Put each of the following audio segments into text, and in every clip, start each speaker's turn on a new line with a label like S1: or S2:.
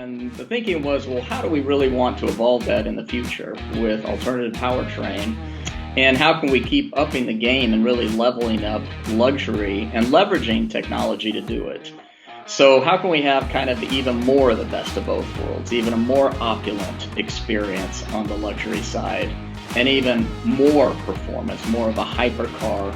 S1: And the thinking was, well, how do we really want to evolve that in the future with alternative powertrain? And how can we keep upping the game and really leveling up luxury and leveraging technology to do it? So how can we have kind of even more of the best of both worlds, even a more opulent experience on the luxury side, and even more performance, more of a hypercar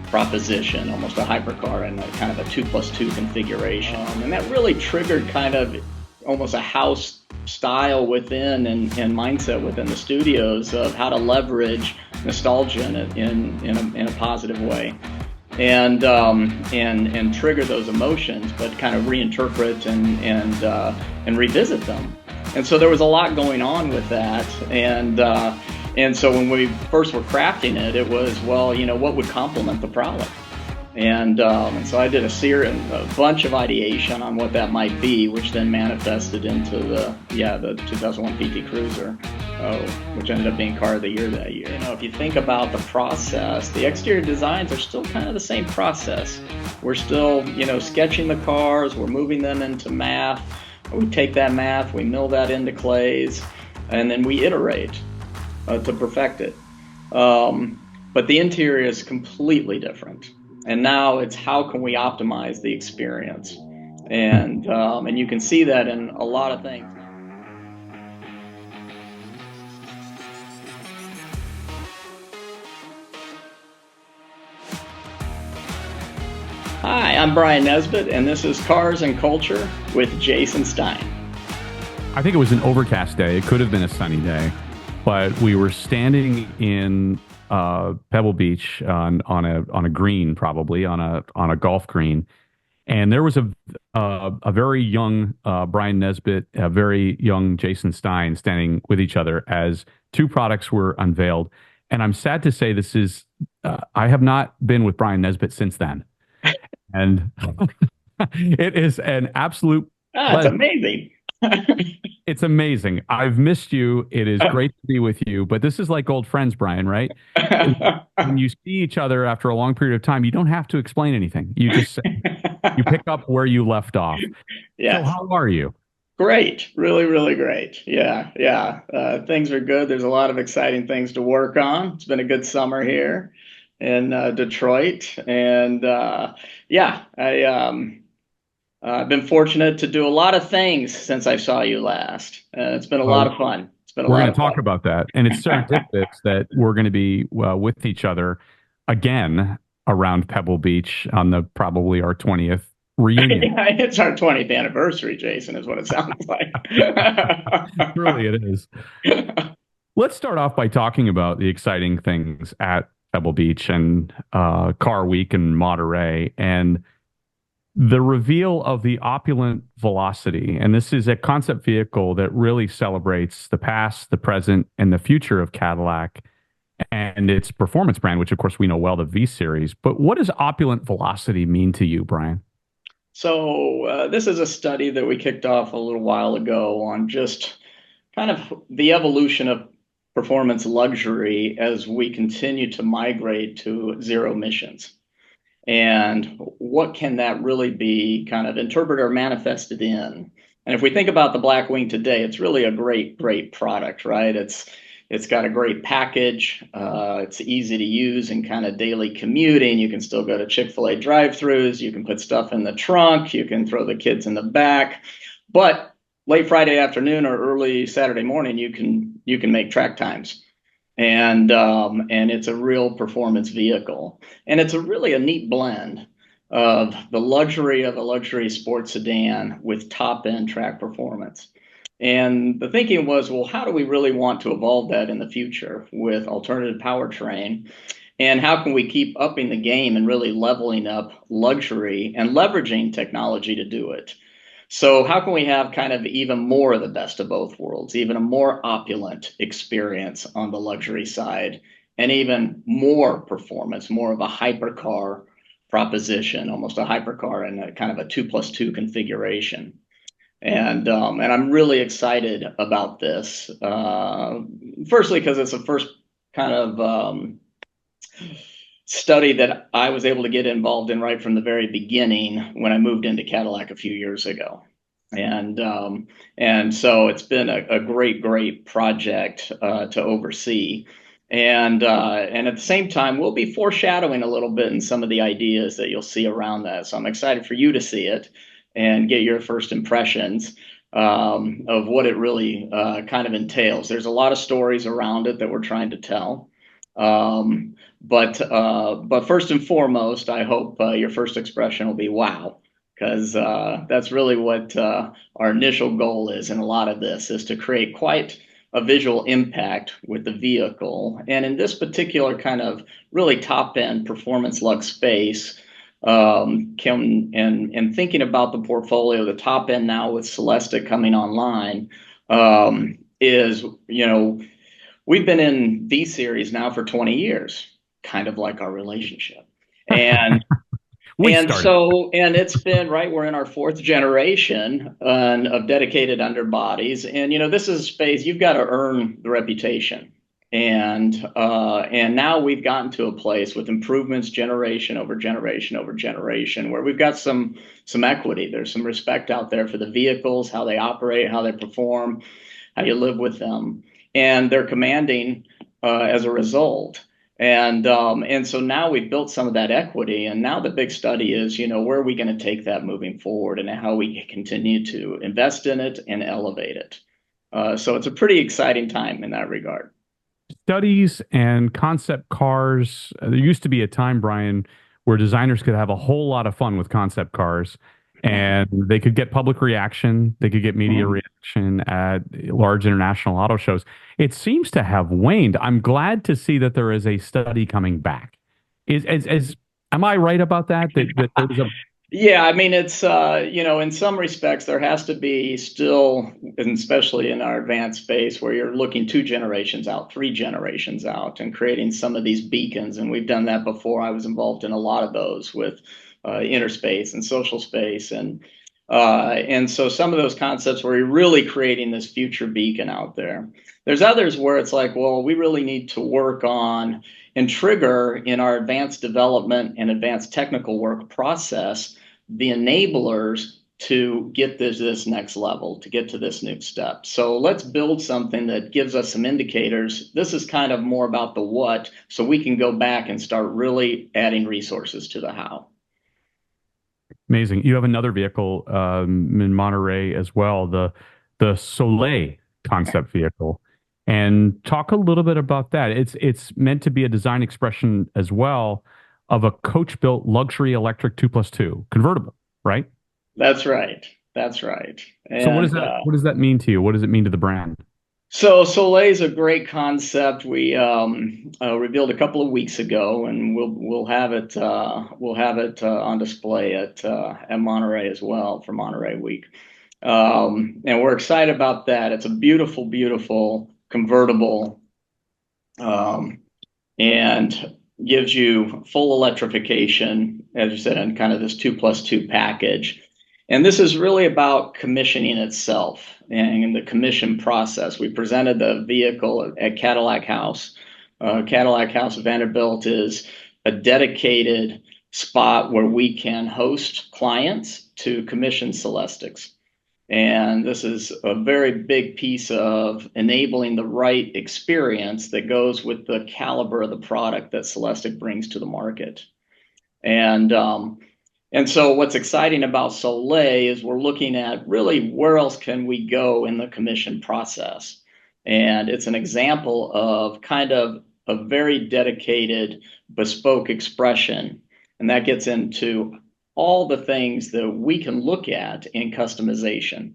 S1: proposition, almost a hypercar in a kind of a 2+2 configuration. And that really triggered kind of almost a house style within and mindset within the studios of how to leverage nostalgia in a positive way, and trigger those emotions, but kind of reinterpret and revisit them. And so there was a lot going on with that, and so when we first were crafting it, it was, well, you know, what would complement the product? And so I did a bunch of ideation on what that might be, which then manifested into the 2001 PT Cruiser, which ended up being Car of the Year that year. You know, if you think about the process, the exterior designs are still kind of the same process. We're still, you know, sketching the cars, we're moving them into math. We take that math, we mill that into clays, and then we iterate to perfect it. But the interior is completely different. And now it's how can we optimize the experience, and you can see that in a lot of things. Hi, I'm Bryan Nesbitt, and this is Cars and Culture with Jason Stein.
S2: I think it was an overcast day. It could have been a sunny day, but we were standing in Pebble Beach on a green, probably on a golf green, and there was a very young Bryan Nesbitt, a very young Jason Stein standing with each other as two products were unveiled. And I'm sad to say this is I have not been with Bryan Nesbitt since then, and it is an absolute
S1: It's amazing.
S2: It's amazing. I've missed you. It is great to be with you. But this is like old friends, Bryan, right? When you see each other after a long period of time, you don't have to explain anything. You just you pick up where you left off.
S1: Yes.
S2: So how are you?
S1: Great. Really, really great. Yeah. Things are good. There's a lot of exciting things to work on. It's been a good summer here in Detroit. And I've been fortunate to do a lot of things since I saw you last. It's been a lot of fun.
S2: We're going to talk about that. And it's serendipitous that we're going to be with each other again around Pebble Beach on probably our 20th reunion.
S1: It's our 20th anniversary, Jason, is what it sounds like.
S2: Really, it is. Let's start off by talking about the exciting things at Pebble Beach and Car Week in Monterey, and the reveal of the Opulent Velocity. And this is a concept vehicle that really celebrates the past, the present, and the future of Cadillac and its performance brand, which of course we know well, the V Series. But what does Opulent Velocity mean to you, Bryan?
S1: So this is a study that we kicked off a little while ago on just kind of the evolution of performance luxury as we continue to migrate to zero emissions. And what can that really be kind of interpreted or manifested in? And if we think about the Blackwing today, it's really a great product, right? It's got a great package. It's easy to use in kind of daily commuting. You can still go to Chick-fil-A drive-thrus. You can put stuff in the trunk. You can throw the kids in the back. But late Friday afternoon or early Saturday morning, you can make track times. And it's a real performance vehicle. And it's really a neat blend of the luxury of a luxury sports sedan with top-end track performance. And the thinking was, well, how do we really want to evolve that in the future with alternative powertrain? And how can we keep upping the game and really leveling up luxury and leveraging technology to do it? So how can we have kind of even more of the best of both worlds, even a more opulent experience on the luxury side, and even more performance, more of a hypercar proposition, almost a hypercar in a kind of a 2+2 configuration. And I'm really excited about this. Firstly, because it's the first kind of study that I was able to get involved in right from the very beginning when I moved into Cadillac a few years ago. and and so it's been a great project to oversee. And at the same time, we'll be foreshadowing a little bit in some of the ideas that you'll see around that. So I'm excited for you to see it and get your first impressions of what it really kind of entails. There's a lot of stories around it that we're trying to tell. But first and foremost, I hope your first expression will be wow, because that's really what our initial goal is in a lot of this, is to create quite a visual impact with the vehicle. And in this particular kind of really top end performance lug space, and thinking about the portfolio, the top end now with Celestic coming online, is, we've been in V series now for 20 years, kind of like our relationship. And
S2: We started.
S1: and it's been right. We're in our fourth generation of dedicated underbodies, and this is a space you've got to earn the reputation. And now we've gotten to a place with improvements generation over generation over generation, where we've got some equity. There's some respect out there for the vehicles, how they operate, how they perform, how you live with them, and they're commanding as a result. And so now we've built some of that equity, and now the big study is, where are we going to take that moving forward, and how we continue to invest in it and elevate it. So it's a pretty exciting time in that regard.
S2: Studies and concept cars. There used to be a time, Brian, where designers could have a whole lot of fun with concept cars, and they could get public reaction, they could get media
S1: Mhm.
S2: reaction at large international auto shows. It seems to have waned. I'm glad to see that there is a study coming back. Am I right about that? That there's a
S1: Yeah, I mean, it's in some respects there has to be still, and especially in our advanced space, where you're looking 2 generations out, 3 generations out, and creating some of these beacons. And we've done that before. I was involved in a lot of those with inner space and social space, and so some of those concepts where you're really creating this future beacon out there. There's others where it's like, well, we really need to work on and trigger in our advanced development and advanced technical work process the enablers to get this next level, to get to this new step. So let's build something that gives us some indicators. This is kind of more about the what, so we can go back and start really adding resources to the how.
S2: amazing. You have another vehicle in Monterey as well, the Soleil concept vehicle. And talk a little bit about that. It's meant to be a design expression as well of a coach-built luxury electric 2+2 convertible, right?
S1: That's right. That's right.
S2: So
S1: And
S2: what does that mean to you? What does it mean to the brand?
S1: so SOLLEI is a great concept. We revealed a couple of weeks ago, and we'll have it on display at Monterey as well for Monterey Week. And we're excited about that. It's a beautiful convertible, um, and gives you full electrification, as you said, in kind of this 2+2 package. And this is really about commissioning itself and the commission process. We presented the vehicle at Cadillac House. Cadillac House of Vanderbilt is a dedicated spot where we can host clients to commission Celestics. And this is a very big piece of enabling the right experience that goes with the caliber of the product that Celestic brings to the market. And and so what's exciting about SOLLEI is we're looking at really where else can we go in the commission process. And it's an example of kind of a very dedicated, bespoke expression. And that gets into all the things that we can look at in customization,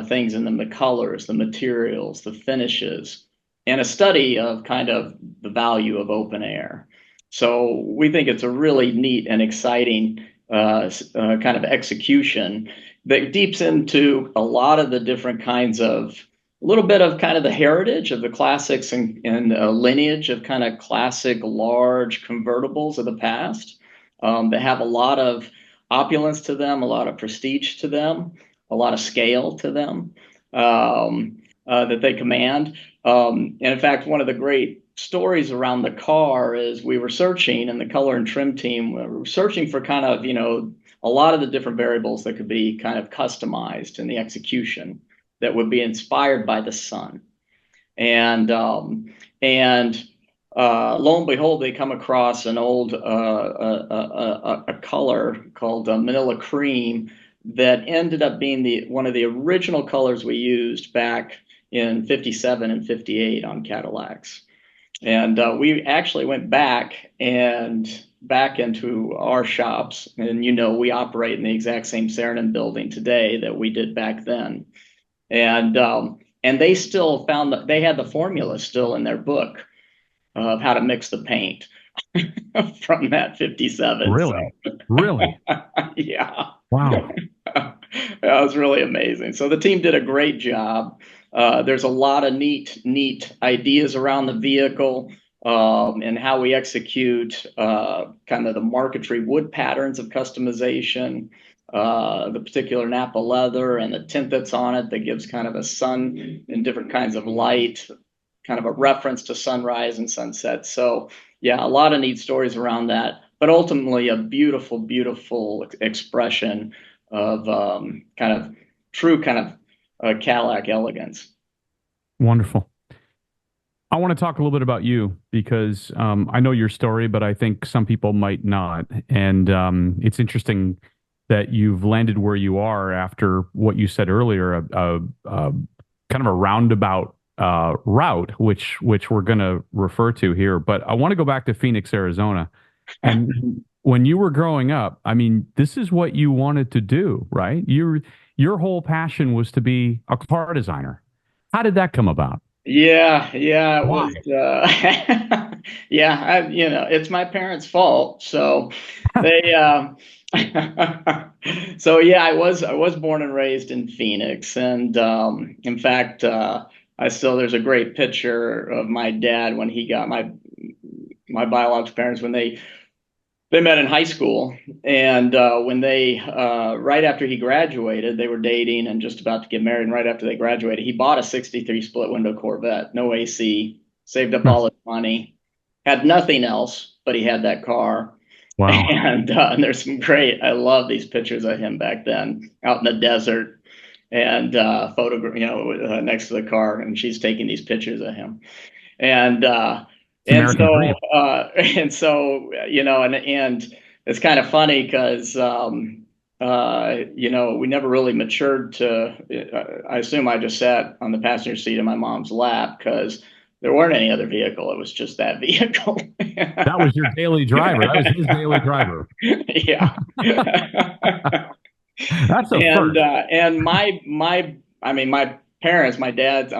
S1: things in the colors, the materials, the finishes, and a study of kind of the value of open air. So we think it's a really neat and exciting kind of execution that deeps into a lot of the different kinds of a little bit of kind of the heritage of the classics and lineage of kind of classic large convertibles of the past, that have a lot of opulence to them, a lot of prestige to them, a lot of scale to them. that they command. And in fact, one of the great stories around the car is we were searching, and the color and trim team we were searching for kind of, a lot of the different variables that could be kind of customized in the execution that would be inspired by the sun. And lo and behold, they come across an old a color called Manila Cream that ended up being the one of the original colors we used back in '57 and '58 on Cadillacs. And we actually went back into our shops, and we operate in the exact same Saarinen building today that we did back then. And they still found that they had the formula still in their book of how to mix the paint from that '57. So
S2: Really? Really?
S1: yeah,
S2: Wow.
S1: that was really amazing. So the team did a great job. There's a lot of neat ideas around the vehicle, and how we execute kind of the marquetry wood patterns of customization, the particular Napa leather and the tint that's on it that gives kind of a sun and different kinds of light, kind of a reference to sunrise and sunset. So yeah, a lot of neat stories around that, but ultimately a beautiful, beautiful expression of kind of true kind of Cadillac elegance.
S2: Wonderful. I want to talk a little bit about you because I know your story, but I think some people might not. And it's interesting that you've landed where you are after what you said earlier, kind of a roundabout route, which we're going to refer to here. But I want to go back to Phoenix, Arizona. And when you were growing up, I mean, this is what you wanted to do, right? Your whole passion was to be a car designer. How did that come about?
S1: Yeah, it
S2: Why?
S1: was. Yeah, it's my parents' fault. So they, so yeah, I was born and raised in Phoenix, and in fact, I still there's a great picture of my dad when he got my biological parents when they met in high school, and when they right after he graduated, they were dating and just about to get married. And right after they graduated, he bought a '63 split window Corvette, no AC, saved up all his money, had nothing else, but he had that car.
S2: Wow.
S1: And there's some great. I love these pictures of him back then out in the desert, and photograph, next to the car, and she's taking these pictures of him. And
S2: It's American dream.
S1: and it's kind of funny because we never really matured to. I assume I just sat on the passenger seat of my mom's lap because there weren't any other vehicle. It was just that vehicle.
S2: That was your daily driver. That was his daily driver.
S1: Yeah.
S2: That's a
S1: And
S2: first.
S1: I mean my parents, my dad's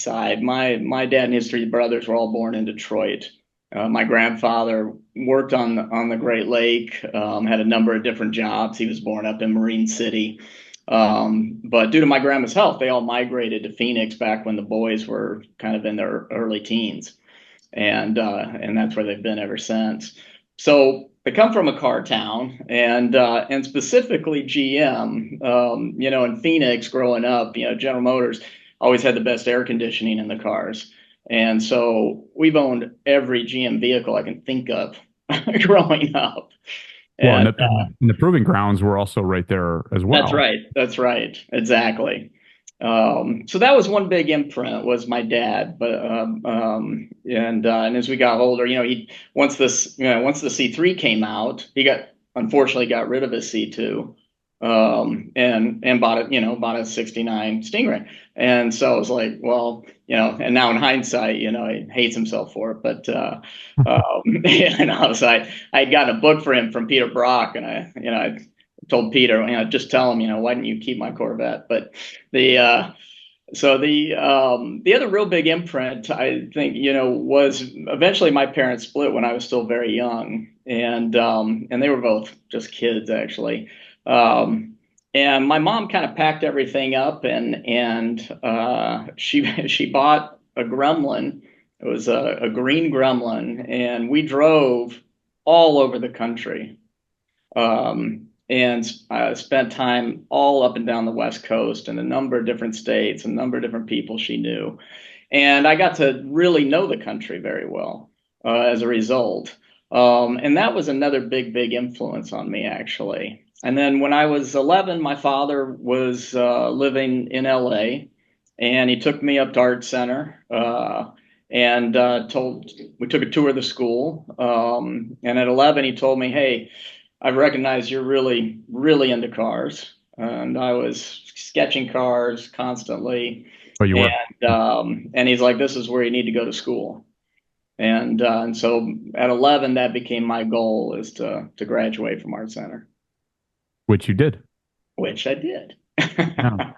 S1: side, my dad and his three brothers were all born in Detroit. My grandfather worked on the Great Lake, had a number of different jobs. He was born up in Marine City, but due to my grandma's health, they all migrated to Phoenix back when the boys were kind of in their early teens, and that's where they've been ever since. So they come from a car town, and specifically GM. In Phoenix, growing up, General Motors always had the best air conditioning in the cars, and so we've owned every GM vehicle I can think of growing up.
S2: Well, and
S1: And
S2: the proving grounds were also right there as
S1: that's
S2: well.
S1: right. That's right. Exactly. So that was one big imprint was my dad, but and as we got older, he once the C3 came out, he unfortunately got rid of his C2, and bought a '69 Stingray, and so I was like, well, and now in hindsight, he hates himself for it, but so I had gotten a book for him from Peter Brock, and I told Peter, just tell him, why didn't you keep my Corvette? But the the other real big imprint, I think, was eventually my parents split when I was still very young, and they were both just kids actually. And my mom kind of packed everything up, and she bought a Gremlin. It was a green Gremlin, and we drove all over the country. and spent time all up and down the West Coast in a number of different states, a number of different people she knew. And I got to really know the country very well as a result. And that was another big influence on me, actually. And then when I was 11, my father was living in LA, and he took me up to Art Center and we took a tour of the school. And at 11, he told me, "Hey, I recognize you're really into cars." And I was sketching cars constantly.
S2: Oh, you were.
S1: And he's like, "This is where you need to go to school." And so at 11, that became my goal, is to graduate from Art Center,
S2: Which you did.
S1: which I did.
S2: Yeah.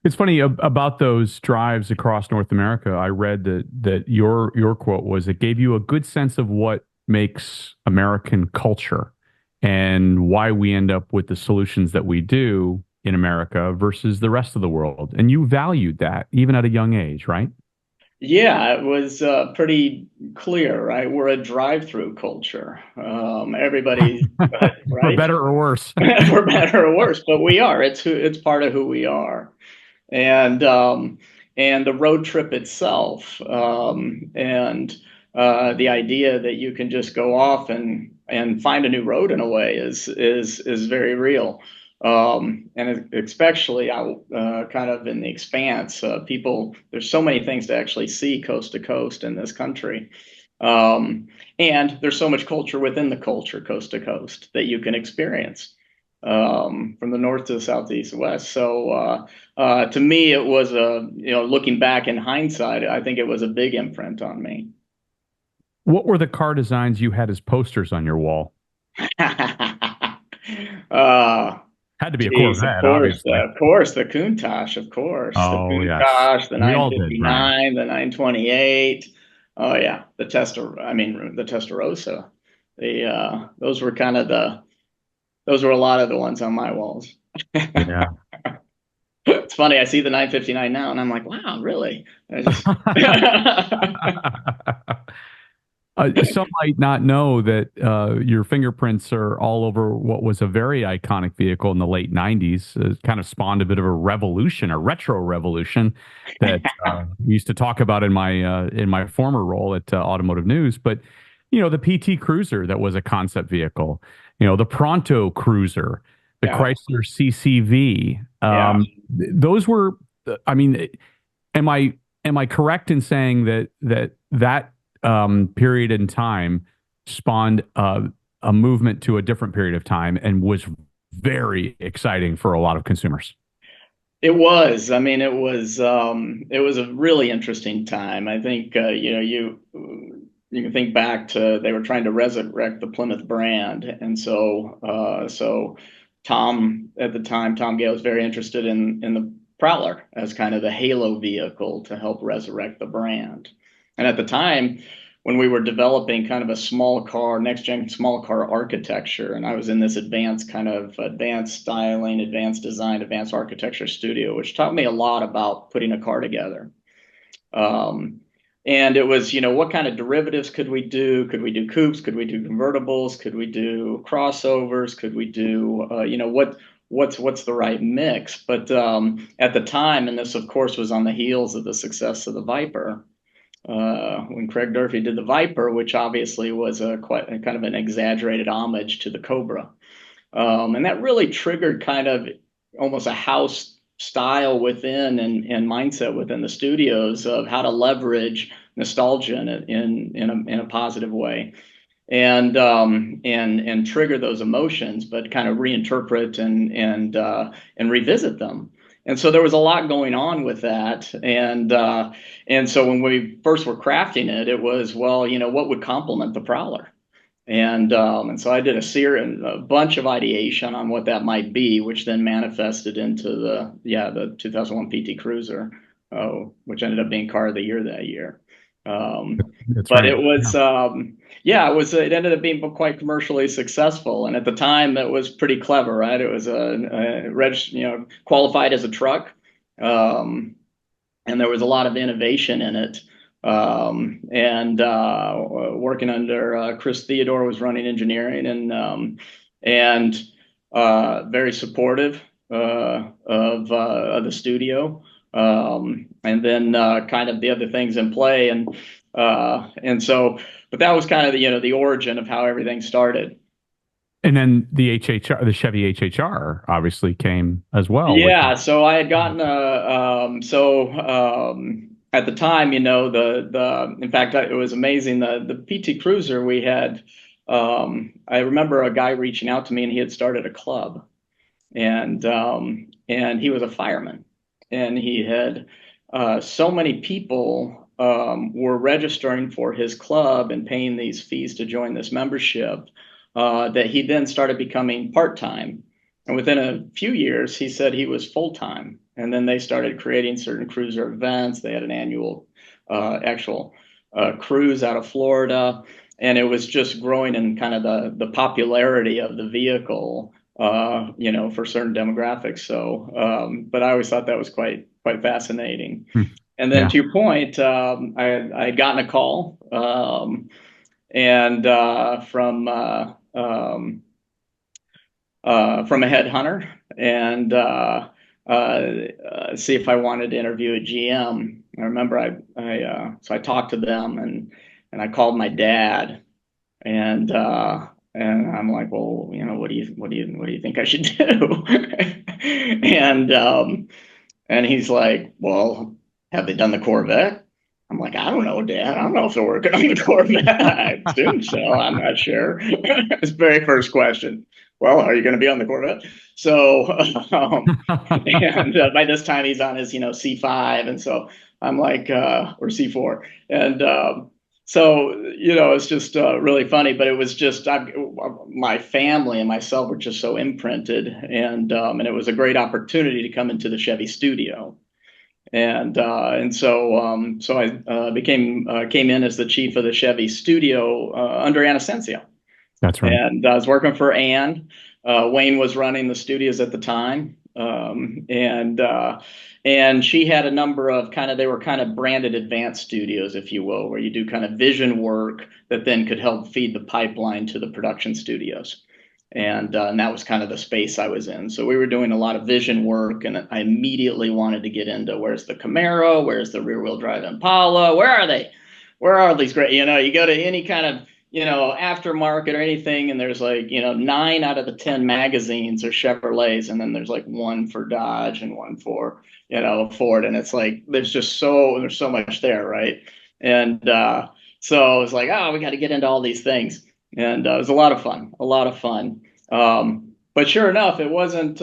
S2: It's funny about those drives across North America. I read that your quote was, it gave you a good sense of what makes American culture and why we end up with the solutions that we do in America versus the rest of the world. And you valued that even at a young age, right?
S1: Yeah, it was pretty clear, right? We're a drive-through culture. Everybody,
S2: For
S1: right?
S2: better or worse.
S1: For better or worse, but we are. It's part of who we are. and and the road trip itself, and the idea that you can just go off and find a new road in a way is very real. And especially kind of in the expanse, people, there's so many things to actually see coast to coast in this country. And there's so much culture within the culture, coast to coast, that you can experience from the north to the southeast, west. So to me, it was looking back in hindsight, I think it was a big imprint on me.
S2: What were the car designs you had as posters on your wall?
S1: uh,
S2: Had to be a
S1: Geez,
S2: Corvette, obviously.
S1: of course, the Countach, of course, the
S2: Oh, yes.
S1: Countach, the
S2: We all did, Brian.
S1: 959, the 928. Oh yeah, the Testa. I mean, the Testarossa. Those were kind of those were a lot of the ones on my walls.
S2: Yeah.
S1: It's funny. I see the 959 now, and I'm like, wow, really? I just
S2: Some might not know that your fingerprints are all over what was a very iconic vehicle in the late 90s. It kind of spawned a bit of a revolution, a retro revolution that we used to talk about in my former role at Automotive News. But, the PT Cruiser that was a concept vehicle, the Pronto Cruiser, the
S1: yeah,
S2: Chrysler CCV.
S1: yeah.
S2: Those were, I mean, am I correct in saying that period in time spawned a movement to a different period of time and was very exciting for a lot of consumers?
S1: It was. I mean, it was a really interesting time. I think you can think back to, they were trying to resurrect the Plymouth brand, and so Tom, at the time, Tom Gale, was very interested in the Prowler as kind of the halo vehicle to help resurrect the brand. And at the time, when we were developing kind of a small car, next gen small car architecture, and I was in this advanced styling, advanced design, advanced architecture studio, which taught me a lot about putting a car together. Um, and it was, what kind of derivatives could we do? Could we do coupes? Could we do convertibles? Could we do crossovers? Could we do, what's the right mix? But at the time, and this of course was on the heels of the success of the Viper, when Craig Durfee did the Viper, which obviously was quite a kind of an exaggerated homage to the Cobra. And that really triggered kind of almost a house style within, and mindset within the studios of how to leverage nostalgia in a positive way, and trigger those emotions, but kind of reinterpret and revisit them. And so there was a lot going on with that, and so when we first were crafting it, it was, well, what would complement the Prowler? And so I did a bunch of ideation on what that might be, which then manifested into the 2001 PT Cruiser, which ended up being car of the year that year.
S2: That's
S1: But
S2: right.
S1: it was, it ended up being quite commercially successful, and at the time it was pretty clever, right? It was qualified as a truck, and there was a lot of innovation in it. And working under Chris Theodore was running engineering, and very supportive of the studio, and then kind of the other things in play, and so, but that was kind of the origin of how everything started.
S2: And then the HHR, the Chevy HHR, obviously came as well, which
S1: Yeah, so I had gotten at the time, the in fact it was amazing, the PT Cruiser we had. I remember a guy reaching out to me, and he had started a club, and he was a fireman, and he had so many people were registering for his club and paying these fees to join this membership, that he then started becoming part-time. And within a few years, he said he was full-time. And then they started creating certain cruiser events. They had an annual actual cruise out of Florida. And it was just growing in kind of the popularity of the vehicle, for certain demographics. So, but I always thought that was quite fascinating.
S2: Hmm.
S1: And then
S2: Yeah,
S1: to your point, I had gotten a call, and from a headhunter, and see if I wanted to interview at GM. I remember so I talked to them, and I called my dad, and I'm like, well, what do you think I should do? And he's like, well, have they done the Corvette? I'm like, I don't know, Dad. I don't know if they're working on the Corvette. I assume so. I'm not sure. His very first question. Well, are you going to be on the Corvette? So, and by this time he's on his, C5, and so I'm like, or C4, and so, it's just really funny. But it was just my family and myself were just so imprinted, and it was a great opportunity to come into the Chevy studio. And so I came in as the chief of the Chevy studio under Anacencio,
S2: that's right.
S1: and I was working for Ann. Wayne was running the studios at the time, and she had a number of they were kind of branded advanced studios, if you will, where you do kind of vision work that then could help feed the pipeline to the production studios. And that was kind of the space I was in. So we were doing a lot of vision work, and I immediately wanted to get into where's the Camaro, where's the rear wheel drive Impala, where are they? Where are these great? You go to any kind of aftermarket or anything, and there's like 9 out of the 10 magazines are Chevrolets, and then there's like one for Dodge and one for Ford, and it's like there's so much there, right? And so it's like, oh, we got to get into all these things, and it was a lot of fun, a lot of fun. But sure enough, it wasn't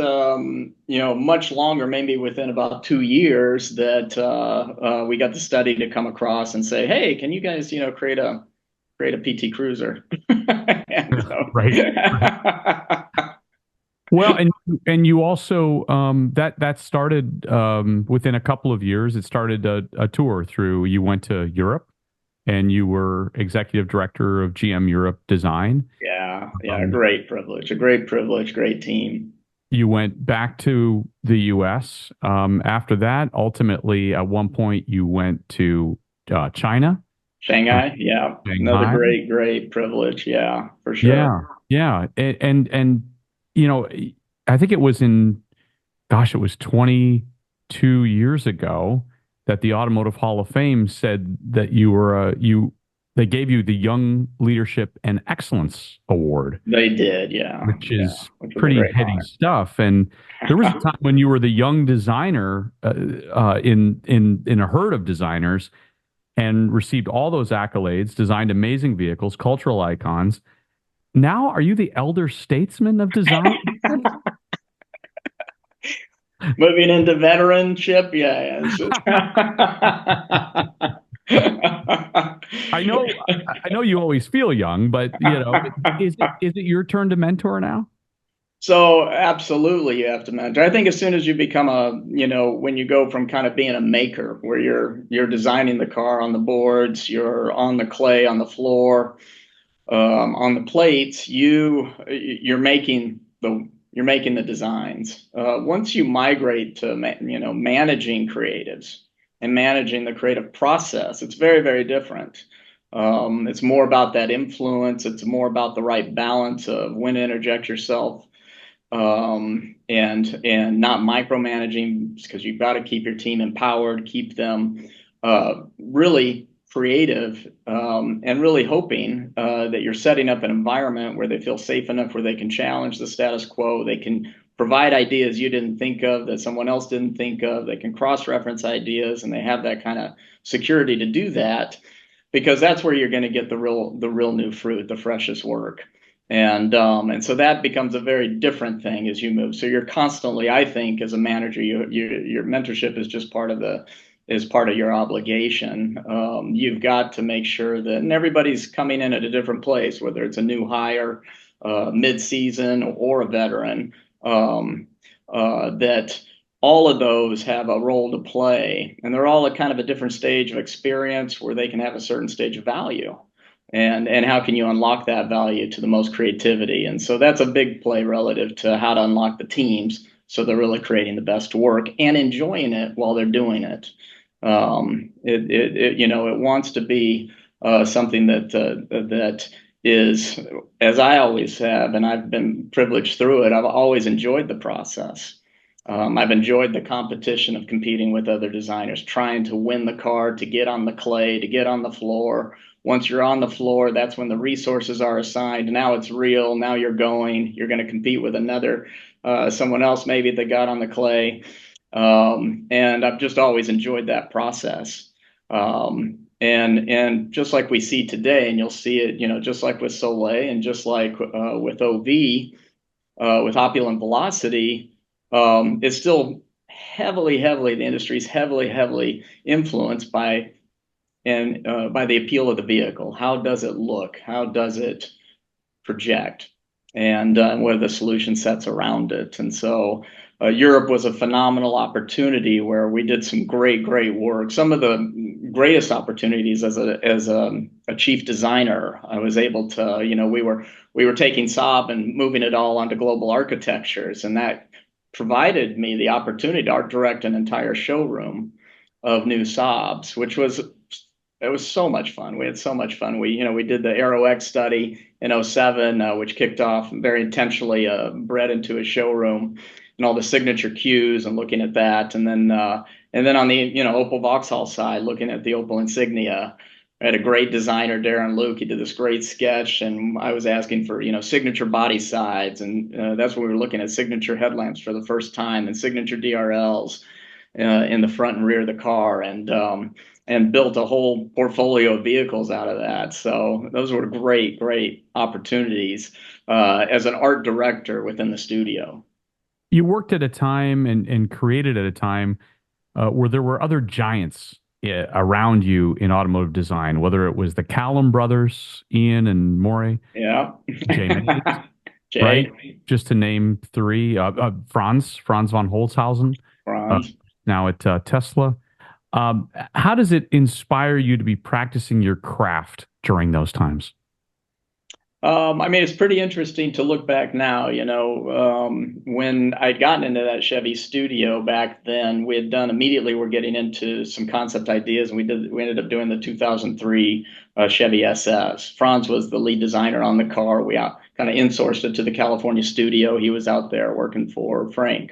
S1: much longer, maybe within about 2 years, that we got the study to come across and say, hey, can you guys create a PT Cruiser? And so,
S2: Right. Well, and you also that started within a couple of years. It started a tour through. You went to Europe, and you were executive director of GM Europe Design.
S1: yeah, a great privilege, great team.
S2: You went back to the U.S. After that. Ultimately, at one point, you went to China,
S1: Shanghai, yeah, another
S2: Shanghai.
S1: great privilege, yeah, for sure.
S2: Yeah, yeah, and you know, I think it was gosh, it was 22 years ago that the Automotive Hall of Fame said that they gave you the Young Leadership and Excellence Award,
S1: They did, yeah,
S2: which
S1: yeah,
S2: is
S1: which was a
S2: pretty
S1: great
S2: heady stuff. And there was a
S1: honor.
S2: time when you were the young designer in a herd of designers and received all those accolades, designed amazing vehicles, cultural icons. Now, are you the elder statesman of design?
S1: Moving into veteranship, yeah,
S2: I know, I know you always feel young, but is it your turn to mentor now?
S1: So absolutely, you have to mentor. I think as soon as you become when you go from kind of being a maker, where you're designing the car on the boards, you're on the clay, on the floor, on the plates, you're making the designs. Once you migrate to managing creatives and managing the creative process, it's very different. It's more about that influence. It's more about the right balance of when to interject yourself and not micromanaging, because you've got to keep your team empowered, keep them really creative, and really hoping that you're setting up an environment where they feel safe enough where they can challenge the status quo, they can provide ideas you didn't think of that someone else didn't think of, they can cross-reference ideas, and they have that kind of security to do that, because that's where you're going to get the real new fruit, the freshest work. And so that becomes a very different thing as you move. So you're constantly, I think, as a manager, your mentorship is just part of your obligation. You've got to make sure that, and everybody's coming in at a different place, whether it's a new hire, mid-season, or a veteran, that all of those have a role to play, and they're all at kind of a different stage of experience where they can have a certain stage of value. And how can you unlock that value to the most creativity? And so that's a big play relative to how to unlock the teams so they're really creating the best work and enjoying it while they're doing it. It wants to be something that is, as I always have, and I've been privileged through it. I've always enjoyed the process. I've enjoyed the competition of competing with other designers, trying to win the car, to get on the clay, to get on the floor. Once you're on the floor, that's when the resources are assigned. Now it's real. Now you're going to compete with someone else maybe that got on the clay. And I've just always enjoyed that process. And just like we see today, and you'll see it, just like with SOLLEI and just like with OV, with Opulent Velocity, it's still the industry's heavily influenced by the appeal of the vehicle. How does it look? How does it project? And what are the solution sets around it? And so Europe was a phenomenal opportunity where we did some great work. Some of the greatest opportunities as a chief designer, I was able to, we were taking Saab and moving it all onto global architectures, and that provided me the opportunity to art direct an entire showroom of new Saabs, it was so much fun. We had so much fun. We did the Aero X study in '07, which kicked off very intentionally, bred into a showroom, and all the signature cues and looking at that. And then on the, Opel Vauxhall side, looking at the Opel Insignia. I had a great designer, Darren Luke. He did this great sketch, and I was asking for, signature body sides. And that's when we were looking at signature headlamps for the first time, and signature DRLs in the front and rear of the car. And built a whole portfolio of vehicles out of that. So those were great opportunities as an art director within the studio.
S2: You worked at a time and created at a time where there were other giants around you in automotive design, whether it was the Callum brothers, Ian and Morey,
S1: Yeah.
S2: Jay Mays,
S1: Jay.
S2: right? Just to name three. Franz von Holzhausen,
S1: Franz.
S2: now at Tesla. How does it inspire you to be practicing your craft during those times?
S1: It's pretty interesting to look back now. When I'd gotten into that Chevy studio back then, we're getting into some concept ideas, and we ended up doing the 2003 Chevy SS. Franz was the lead designer on the car. We kind of insourced it to the California studio. He was out there working for Frank,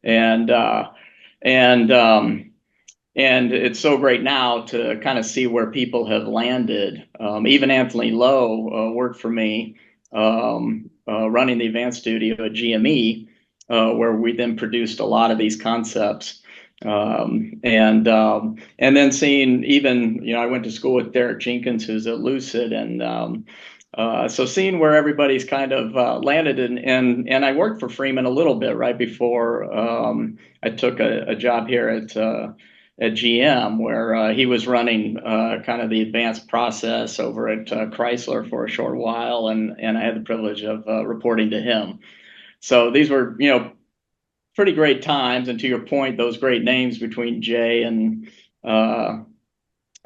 S1: and uh, and and it's so great now to kind of see where people have landed. Even Anthony Lowe worked for me, running the advanced studio at GME, where we then produced a lot of these concepts. And then seeing even, I went to school with Derek Jenkins, who's at Lucid, and so seeing where everybody's kind of landed, and I worked for Freeman a little bit right before I took a job here at GM, where he was running kind of the advanced process over at Chrysler for a short while, and I had the privilege of reporting to him. So these were, pretty great times. And to your point, those great names between Jay and it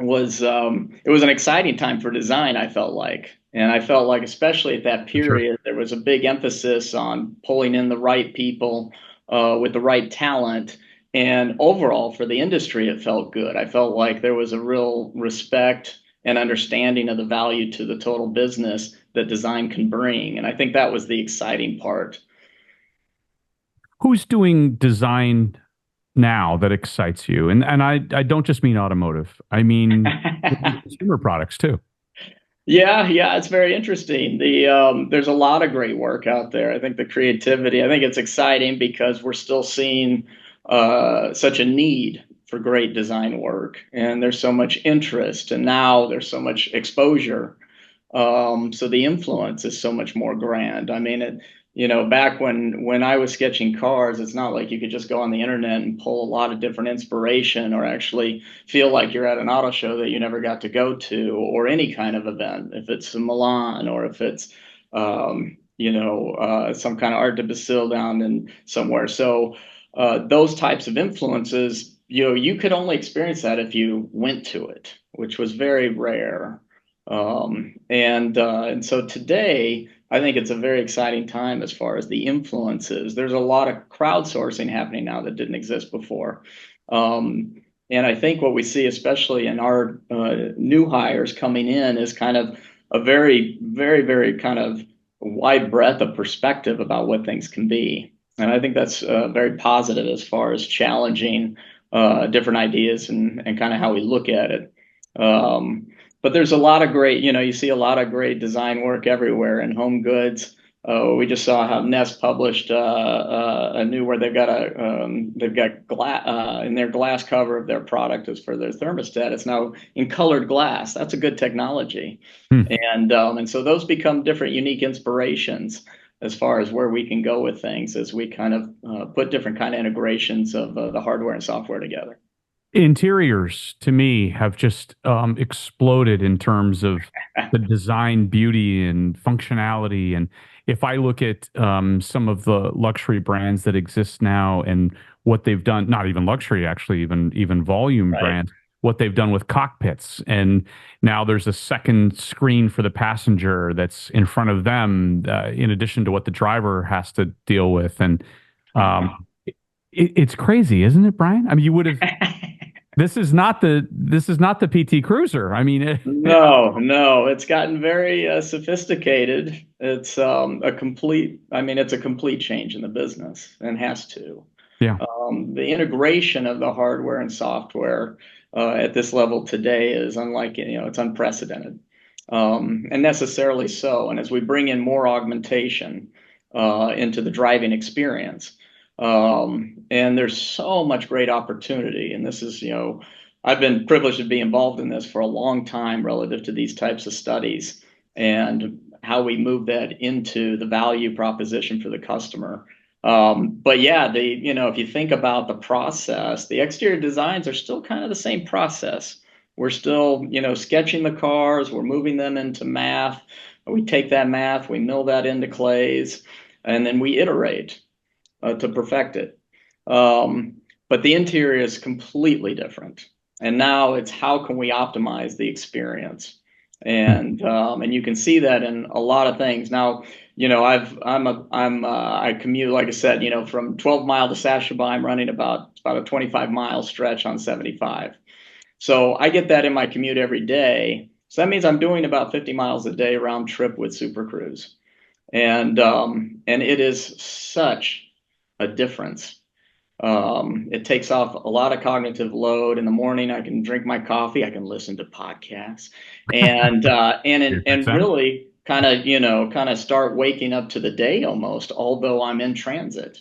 S1: was an exciting time for design, I felt like. And I felt like, especially at that period, there was a big emphasis on pulling in the right people with the right talent. And overall, for the industry, it felt good. I felt like there was a real respect and understanding of the value to the total business that design can bring. And I think that was the exciting part.
S2: who's doing design now that excites you? And I don't just mean automotive. I mean consumer products too.
S1: Yeah, yeah, it's very interesting. There's a lot of great work out there. I think the creativity, I think it's exciting because we're still seeing such a need for great design work, and there's so much interest, and now there's so much exposure. So the influence is so much more grand. I mean, back when I was sketching cars, it's not like you could just go on the internet and pull a lot of different inspiration or actually feel like you're at an auto show that you never got to go to or any kind of event. If it's in Milan or if it's some kind of art de Basile down in somewhere. So those types of influences, you could only experience that if you went to it, which was very rare. And so today, I think it's a very exciting time as far as the influences. There's a lot of crowdsourcing happening now that didn't exist before. Um, and I think what we see, especially in our new hires coming in, is kind of a very, very, very kind of wide breadth of perspective about what things can be. And I think that's very positive as far as challenging different ideas and kind of how we look at it. Um, but there's a lot of great, you see a lot of great design work everywhere in home goods. We just saw how Nest published a new where they've got glass in their glass cover of their product is for their thermostat. It's now in colored glass. That's a good technology,
S2: Hmm.
S1: and so those become different, unique inspirations as far as where we can go with things as we kind of put different kind of integrations of the hardware and software together.
S2: Interiors to me have just exploded in terms of the design beauty and functionality. And if I look at some of the luxury brands that exist now and what they've done, not even luxury, actually, even volume
S1: Right.
S2: brands, what they've done with cockpits. And now there's a second screen for the passenger that's in front of them, in addition to what the driver has to deal with. And um, it's crazy, isn't it, Brian? I mean, you would have this is not the PT Cruiser. I mean,
S1: No, no, it's gotten very sophisticated. It's it's a complete change in the business and has to.
S2: yeah.
S1: The integration of the hardware and software at this level today is unlike, it's unprecedented, and necessarily so. And as we bring in more augmentation into the driving experience, and there's so much great opportunity, and this is, I've been privileged to be involved in this for a long time relative to these types of studies and how we move that into the value proposition for the customer. But yeah, if you think about the process, the exterior designs are still kind of the same process. We're still, sketching the cars, we're moving them into math. We take that math, we mill that into clays, and then we iterate to perfect it. But the interior is completely different. And now it's how can we optimize the experience? And you can see that in a lot of things. Now, I commute, like I said, from 12 Mile to Sashaba, I'm running about a 25-mile stretch on 75. So I get that in my commute every day. So that means I'm doing about 50 miles a day round trip with Super Cruise. And it is such a difference. It takes off a lot of cognitive load. In the morning, I can drink my coffee, I can listen to podcasts, and
S2: Sense.
S1: really kind of start waking up to the day almost, although I'm in transit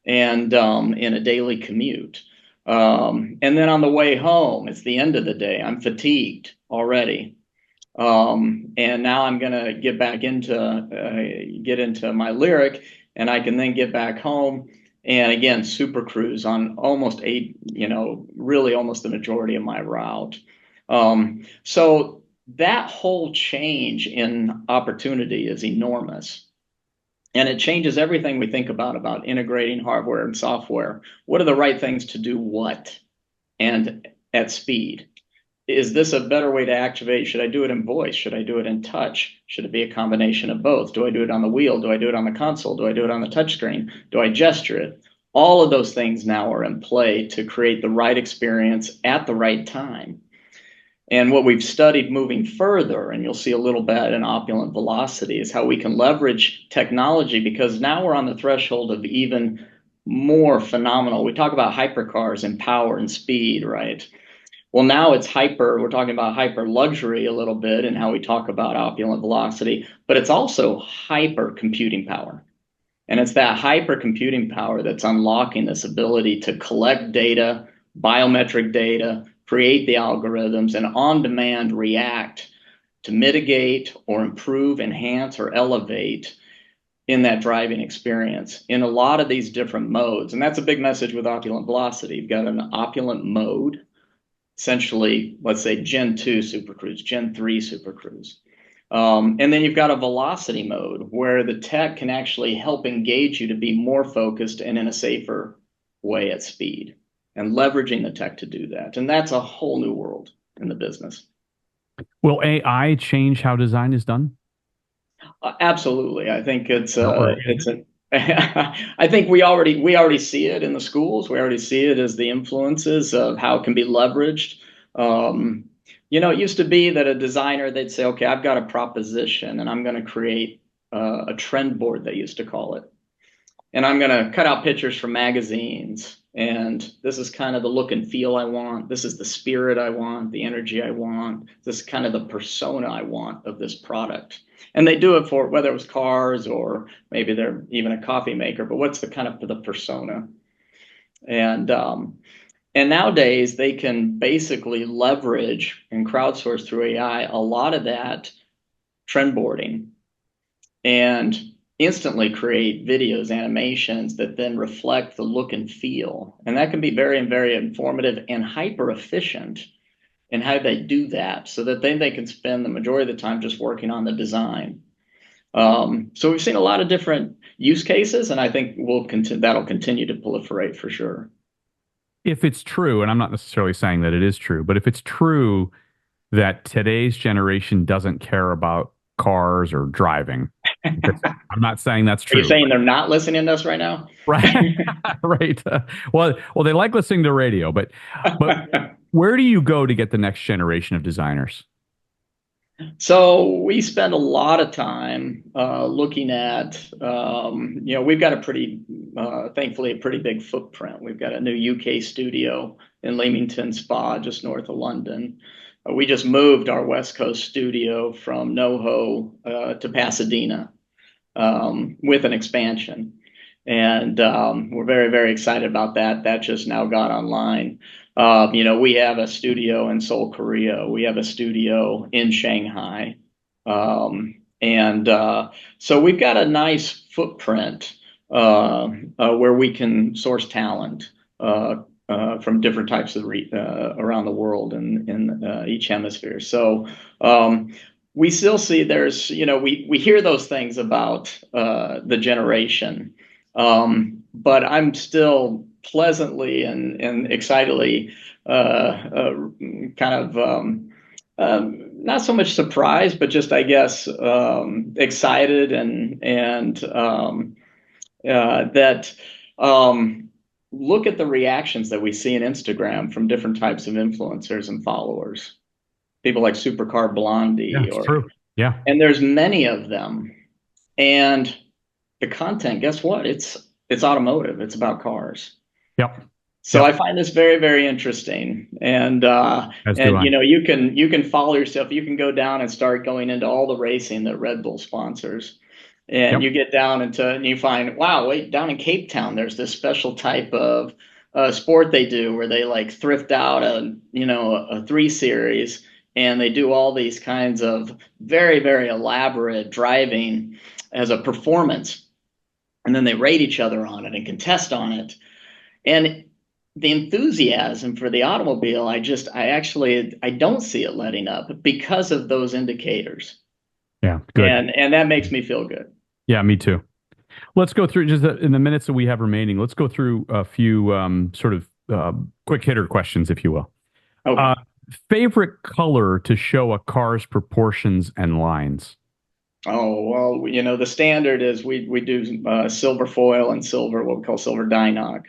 S1: and in a daily commute. And then on the way home, it's the end of the day. I'm fatigued already. And now I'm gonna get into my lyric, and I can then get back home and again super cruise on almost really almost the majority of my route. So that whole change in opportunity is enormous, and it changes everything we think about integrating hardware and software. What are the right things to do? What and at speed? Is this a better way to activate? Should I do it in voice? Should I do it in touch? Should it be a combination of both? Do I do it on the wheel? Do I do it on the console? Do I do it on the touchscreen? Do I gesture it? All of those things now are in play to create the right experience at the right time. And what we've studied moving further, and you'll see a little bit in Opulent Velocity, is how we can leverage technology, because now we're on the threshold of even more phenomenal. We talk about hypercars and power and speed, right? Well, now it's hyper, we're talking about hyper luxury a little bit and how we talk about opulent velocity, but it's also hyper computing power. And it's that hyper computing power that's unlocking this ability to collect data, biometric data, create the algorithms, and on demand react to mitigate or improve, enhance, or elevate in that driving experience in a lot of these different modes. And that's a big message with opulent velocity. You've got an opulent mode, essentially, let's say Gen 2 Super Cruise, Gen 3 Super Cruise. And then you've got a velocity mode where the tech can actually help engage you to be more focused and in a safer way at speed and leveraging the tech to do that. And that's a whole new world in the business.
S2: Will AI change how design is done?
S1: Absolutely. I think
S2: Or
S1: it's a I think we already see it in the schools. We already see it as the influences of how it can be leveraged. Um, it used to be that a designer, they'd say, okay, I've got a proposition and I'm going to create a trend board, they used to call it. And I'm going to cut out pictures from magazines. And this is kind of the look and feel I want. This is the spirit I want, the energy I want. This is kind of the persona I want of this product. And they do it for whether it was cars or maybe they're even a coffee maker, but what's the kind of the persona? And and nowadays they can basically leverage and crowdsource through AI a lot of that trend boarding and instantly create videos, animations that then reflect the look and feel. And that can be very, very informative and hyper efficient in how they do that so that then they can spend the majority of the time just working on the design. So we've seen a lot of different use cases, and I think that'll continue to proliferate for sure.
S2: if it's true, and I'm not necessarily saying that it is true, but if it's true that today's generation doesn't care about cars or driving, I'm not saying that's
S1: Are you
S2: true.
S1: saying they're not listening to us right now?
S2: Right. Right. Well, they like listening to radio, but where do you go to get the next generation of designers?
S1: So we spend a lot of time looking at, we've got thankfully, a pretty big footprint. We've got a new UK studio in Leamington Spa, just north of London. We just moved our West Coast studio from NoHo to Pasadena with an expansion. And we're very, very excited about that. That just now got online. We have a studio in Seoul, Korea. We have a studio in Shanghai. And so we've got a nice footprint where we can source talent from different types of around the world in each hemisphere. So we still see we hear those things about the generation. But I'm still pleasantly and excitedly kind of not so much surprised, but just I guess excited and that look at the reactions that we see in Instagram from different types of influencers and followers, people like Supercar
S2: Yeah,
S1: Blondie,
S2: it's true. Yeah.
S1: and there's many of them, and the content, guess what? It's automotive. It's about cars.
S2: Yep.
S1: So I
S2: Yep.
S1: find this very, very interesting. And
S2: As do I.
S1: you can follow yourself. You can go down and start going into all the racing that Red Bull sponsors. And
S2: Yep.
S1: you get down and you find, wow, wait, down in Cape Town, there's this special type of sport they do where they like thrift out a 3 series and they do all these kinds of very, very elaborate driving as a performance, and then they rate each other on it and contest on it. And the enthusiasm for the automobile, I don't see it letting up because of those indicators.
S2: Yeah. Good.
S1: And that makes me feel good.
S2: Yeah, me too. Let's go through just in the minutes that we have remaining. Let's go through a few sort of quick hitter questions, if you will.
S1: Okay.
S2: Favorite color to show a car's proportions and lines?
S1: Oh, well, the standard is we do silver foil and silver, what we call silver dynoc.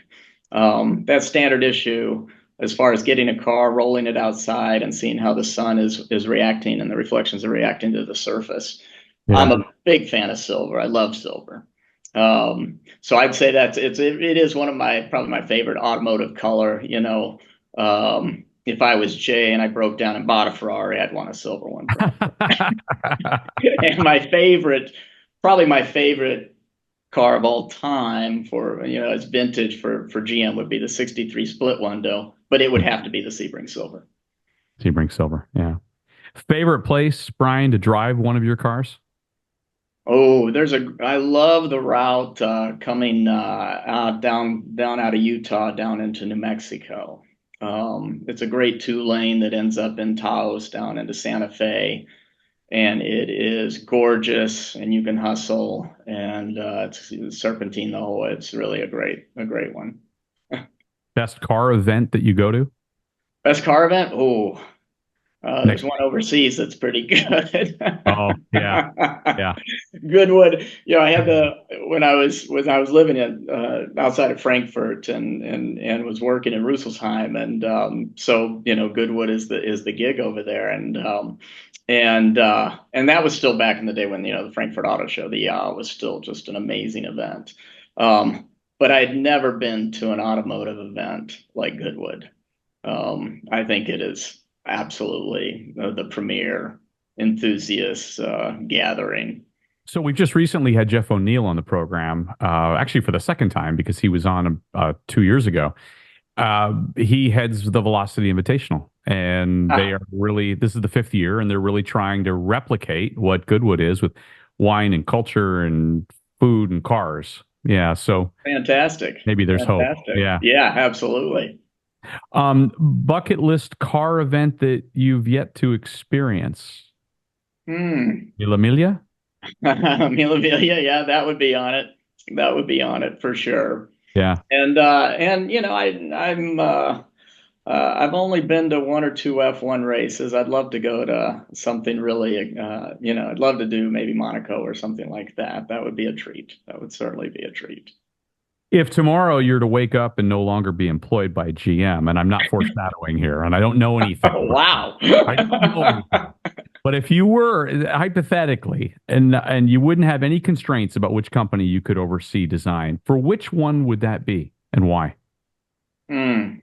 S1: That's standard issue as far as getting a car, rolling it outside, and seeing how the sun is reacting and the reflections are reacting to the surface.
S2: Yeah.
S1: I'm a big fan of silver. I love silver. So I'd say it is one of probably my favorite automotive color. If I was Jay and I broke down and bought a Ferrari, I'd want a silver one probably. And probably my favorite car of all time for as vintage for GM would be the '63 split window, but it would have to be the Sebring Silver.
S2: Sebring Silver, yeah. Favorite place, Bryan, to drive one of your cars?
S1: Oh, I love the route coming down out of Utah down into New Mexico. It's a great 2 lane that ends up in Taos down into Santa Fe, and it is gorgeous, and you can hustle, and it's serpentine the whole way. It's really a great one.
S2: Best car event that you go to?
S1: Best car event? Oh, there's
S2: Next.
S1: one overseas that's pretty good.
S2: Oh, yeah. Yeah.
S1: Goodwood. I had when I was living in outside of Frankfurt and was working in Rüsselsheim, and so Goodwood is the gig over there, and that was still back in the day when the Frankfurt Auto Show, the was still just an amazing event. But I'd never been to an automotive event like Goodwood. I think it is absolutely the premier enthusiast gathering.
S2: So we've just recently had Jeff O'Neill on the program, actually for the second time because he was on 2 years ago. He heads the Velocity Invitational, and they are really, this is the 5th year, and they're really trying to replicate what Goodwood is with wine and culture and food and cars. Yeah, so
S1: fantastic.
S2: Maybe there's hope. Yeah,
S1: yeah, absolutely.
S2: Bucket list car event that you've yet to experience? Mila Miglia?
S1: Mila Miglia, yeah, that would be on it. That would be on it for sure.
S2: Yeah.
S1: And I've only been to 1 or 2 F1 races. I'd love to go to something really, I'd love to do maybe Monaco or something like that. That would be a treat. That would certainly be a treat.
S2: If tomorrow you're to wake up and no longer be employed by GM, and I'm not foreshadowing here, and I don't know anything.
S1: Oh, wow.
S2: I don't know anything. But if you were, hypothetically, and you wouldn't have any constraints about which company you could oversee design, for which one would that be and why?
S1: So,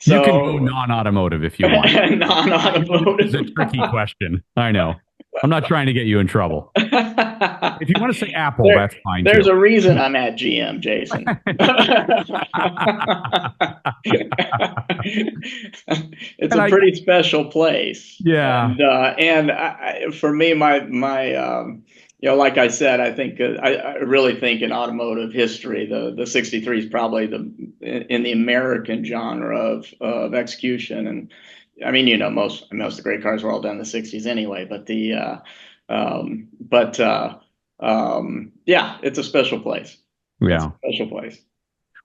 S2: you can go non-automotive if you want.
S1: Non-automotive.
S2: It's a tricky question. I know. I'm not trying to get you in trouble. If you want to say Apple, that's fine.
S1: There's a reason I'm at GM, Jason. It's a pretty special place.
S2: Yeah.
S1: And for me, my like I said, I think I really think in automotive history, the '63 is probably in the American genre of execution. And I mean, most of the great cars were all done in the '60s anyway. But yeah, it's a special place.
S2: Yeah,
S1: it's a special place.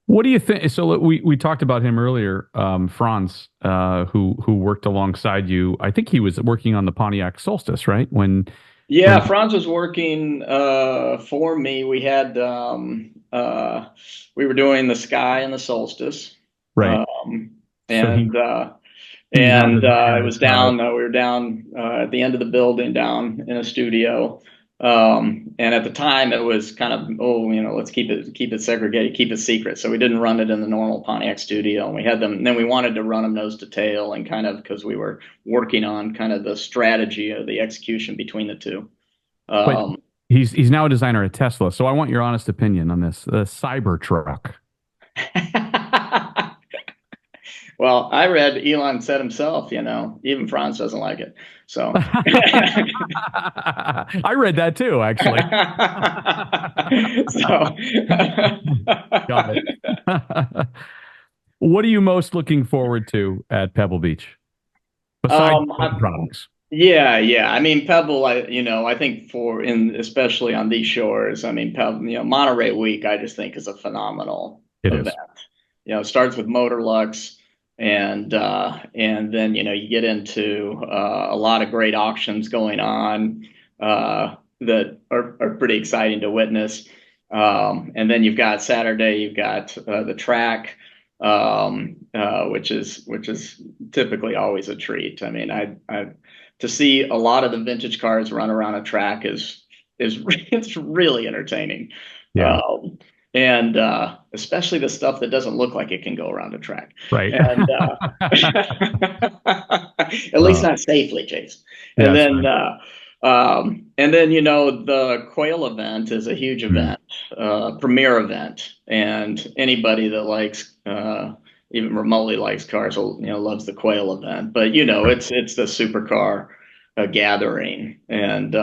S2: What do you think? So we talked about him earlier, Franz, who worked alongside you. I think he was working on the Pontiac Solstice, right?
S1: Franz was working for me. We had we were doing the Sky and the Solstice,
S2: right?
S1: It was down. We were down at the end of the building, down in a studio. And at the time, it was kind of let's keep it segregated, keep it secret. So we didn't run it in the normal Pontiac studio, and we had them. And then we wanted to run them nose to tail, and kind of because we were working on kind of the strategy of the execution between the two.
S2: But he's now a designer at Tesla. So I want your honest opinion on this, the Cybertruck.
S1: Well, I read Elon said himself, even Franz doesn't like it. So
S2: I read that too, actually. Got it. What are you most looking forward to at Pebble Beach? Besides products.
S1: Yeah. I mean, Pebble, I think especially on these shores, I mean, Pebble, Monterey Week, I just think is a phenomenal event. It starts with Motorlux. And then you get into a lot of great auctions going on that are pretty exciting to witness. And then you've got Saturday, you've got the track, which is typically always a treat. I mean, to see a lot of the vintage cars run around a track is is it's really entertaining.
S2: Yeah.
S1: And especially the stuff that doesn't look like it can go around a track.
S2: Right.
S1: And at least not safely, Jason. And
S2: Yes,
S1: then the quail event is a huge event, premier event, and anybody that likes even remotely likes cars, loves the quail event. But it's the supercar gathering, and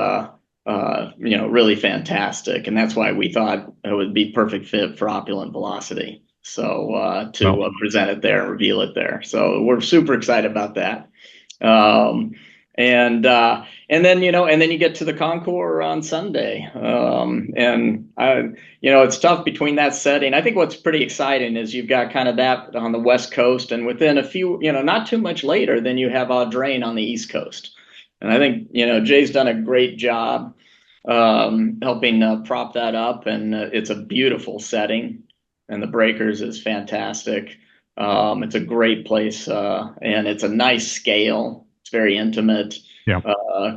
S1: really fantastic, and that's why we thought it would be perfect fit for Opulent Velocity. So to present it there and reveal it there. So we're super excited about that. And then you get to the Concours on Sunday, it's tough between that setting. I think what's pretty exciting is you've got kind of that on the West Coast, and within a few, not too much later, then you have Audrain on the East Coast. And I think Jay's done a great job helping prop that up, and it's a beautiful setting, and the Breakers is fantastic. It's a great place, and it's a nice scale. It's very intimate.
S2: Yeah.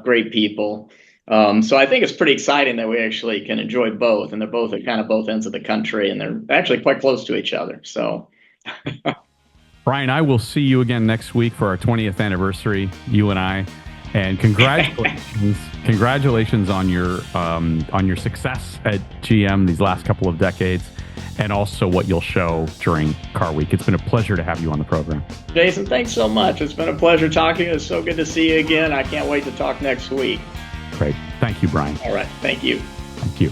S1: Great people. So I think it's pretty exciting that we actually can enjoy both, and they're both at kind of both ends of the country, and they're actually quite close to each other. So,
S2: Bryan, I will see you again next week for our 20th anniversary, you and I. And congratulations on your success at GM these last couple of decades, and also what you'll show during Car Week. It's been a pleasure to have you on the program.
S1: Jason, thanks so much. It's been a pleasure talking. It's so good to see you again. I can't wait to talk next week.
S2: Great. Thank you, Bryan.
S1: All right. Thank you.
S2: Thank you.